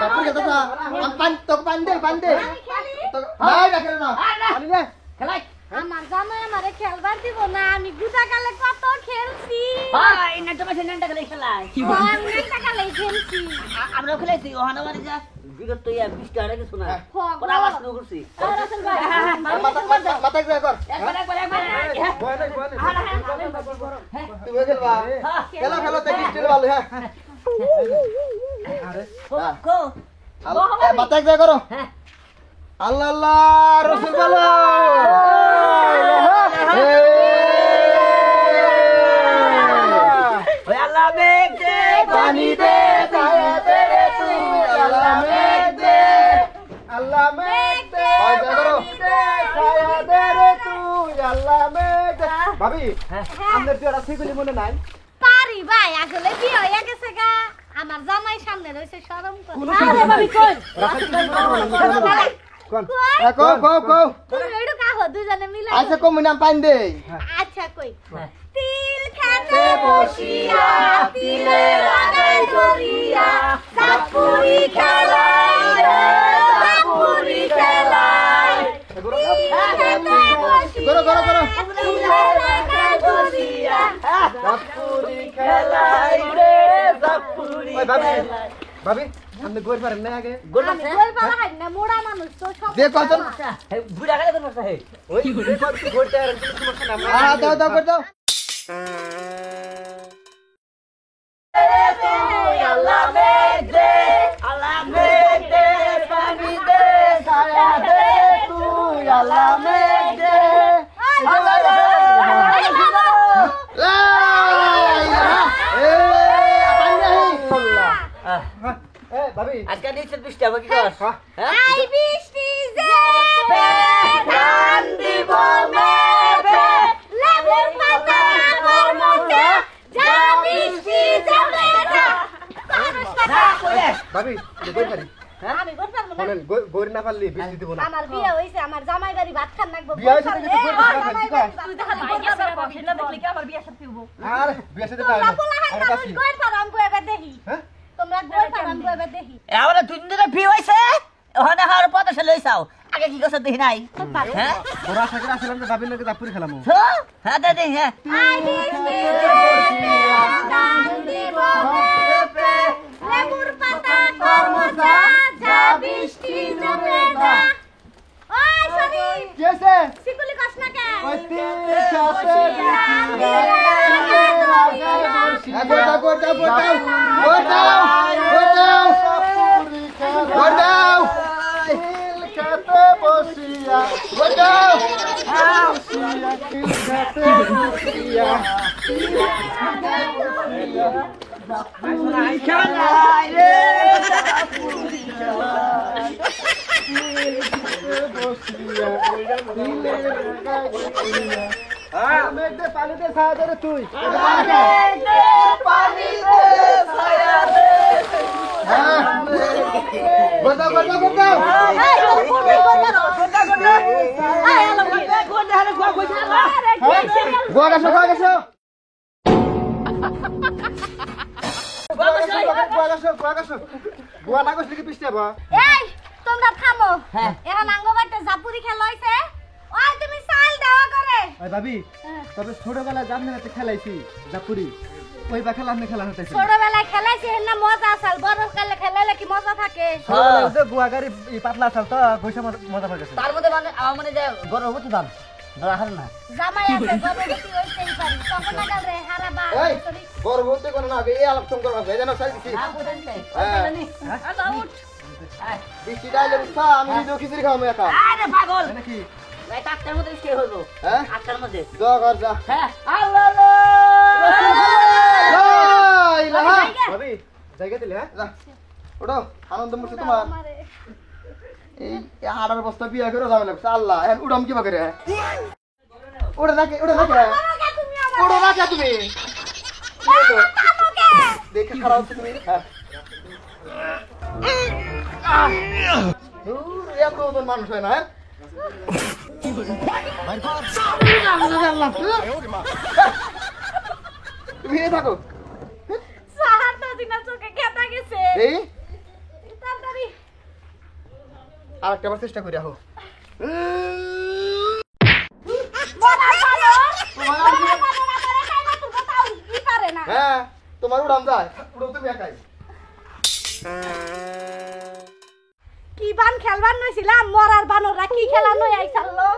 পুরি খেতে না আম পান দে তো নাই না খেলে না পানি দে খেলাই আমার জামাই আমারে খেলবার দিব না আমি গুটাকালে কত খেলছি হয় না তোমার সেনটা খেলাই খেলাই গুটাকালে খেলছি আমরা খেলাইছি ওখানে বাড়ি যা বিগত ইয়া 20 টাকা রেখে শোনা ওরা আওয়াজ শুরু করছি রাসেল ভাই মাথা করে কর একবার তুমি খেলবা খেলো তে কিস্টের ভালো হ্যাঁ আরে কো মাথা করে করো আল্লাহ আল্লাহ রাসূল বলো ওই আল্লাহ মেঘ দে পানি দে ছায়া দে তুই আল্লাহ মেঘ দে আল্লাহ মেঘ দে পানি দে ছায়া দে রে তুই আল্লাহ মেঘ দে ভাবি আমাদের তো এটা শিখলি মনে নাই পারি ভাই আসলে কি হইয়া গেছে গা আমার জামাই সামনে রইছে শরম করে আরে ভাবি কোন কো তুমি এডু কা হো দুজনে মিলে আচ্ছা কম নাম পাইন দে আচ্ছা কই তিল খেতে বসিয়া তিলের আগায় জড়িয়া সাপুরি খেলাই রে সাপুরি খেলাই করো তিলের আগায় জড়িয়া জাপুরি খেলাই রে জাপুরি ভাবি আপনি গোর পারেন না আগে গোল আমি গোল পালা হাই না মোড়া মানুষ তো সব দে কত বুড়া গেলে কোন মাসা হে ওই গোরটা আর কিছু সমস্যা না দাও করে দাও আল্লাহ মেঘ দে আল্লাহ মেঘ দে পানি দে ছায়া দে তুই আল্লাহ মেঘ দে ভাবি আজকে নিচে বৃষ্টি হবে কি কর আই বৃষ্টি যাবে ধান দিব মেবে লেবুর পাতা আমার মুখে যা বৃষ্টি যাবে না ভাবি গোর পারি আমি গোল পারবো না বলেন গোর না পারলি বৃষ্টি দিব না আমার বিয়ে হইছে আমার জামাই বাড়ি ভাত খান লাগবো বিয়ে হইছে কিন্তু গোল পারবি না কি কয় তুই তাহলে গোল পারবো সেটা দেখলি কি আমার বিয়ে সাথে হবো আর বিয়ে সাথে দাও তোমরা বলা হয় আর না কাছি গোল পারম কো এবার দেখি হ্যাঁ তোমরা গোল পারম কো এবার দেখি আমরা দুই দিনে ফি হইছে ওখানে হার পথে চলে যাও আগে কি করছ দেখি নাই হ্যাঁ ওরা সাগর আসলাম যে ভাবির লগে জাপুরি খেলামু হ্যাঁ দে হ্যাঁ আই বৃষ্টি যাবে ধান দিব মেবে লেবুর পাতা কর্মজা যা বৃষ্টি যাবে না ওই সরি কেসে সিকুলি কষ্ট না কে ওই তিল খাতে বসিয়া পানি দে ছায়া দে তুই এই তোমরা থামো এখন আঙ্গবাইতে জাপুরি খেলা হইছে ওই তুমি চাল দেওয়া করে ভাবি তবে ছোটবেলায় জামনাতে খেলাইছি জাপুরি ওই বা খেলা খেলা হতেছে ছোটবেলায় খেলাইছি না মজা আসাল বড় কালে খেলাইলে কি মজা থাকে গুয়াগাড়ি পাতলা আসাল তো ঘষা মজা পাইছে তার মধ্যে মানে আমার মনে যে গর্ভবতী ভাব ধরাহার না জামাই আছে গর্ভবতী হইতেই পারি তখন লাগাল রে হারাবা এই গর্ভবতী কোন না আগে এই আলোচনা করবা জানো সাই দিছি বৃষ্টি ডাইলে উঠা আমি নিজে খিচুড়ি খাওয়াবো একা আরে পাগল নাকি ভাই টাকটার মধ্যে স্টে হলো হ্যাঁ আটটার মধ্যে দোয়া কর যা হ্যাঁ আল্লাহ ভাবি জায়গা দিলে হ্যাঁ যা ওঠো আনন্দ মুছে তোমার এই আড়ার বস্তা বিয়া করে যাবে লাগছে আল্লাহ এখন উড়াম কিবা করে ওটা নাকি তুমি দেখে খারাপ হচ্ছে তুমি এত ওজন মানুষ হয় না তুমি থাকো সাহার তো দিনা চোখে কেটা গেছে এই তাড়াতাড়ি আর একটা বার চেষ্টা করি আহো হ্যাঁ তোমার উড়াম যায় উড়ো তুমি একাই কি বান খেলবার নইছিলাম মরার বানররা কি খেলা নই আইছাল্লো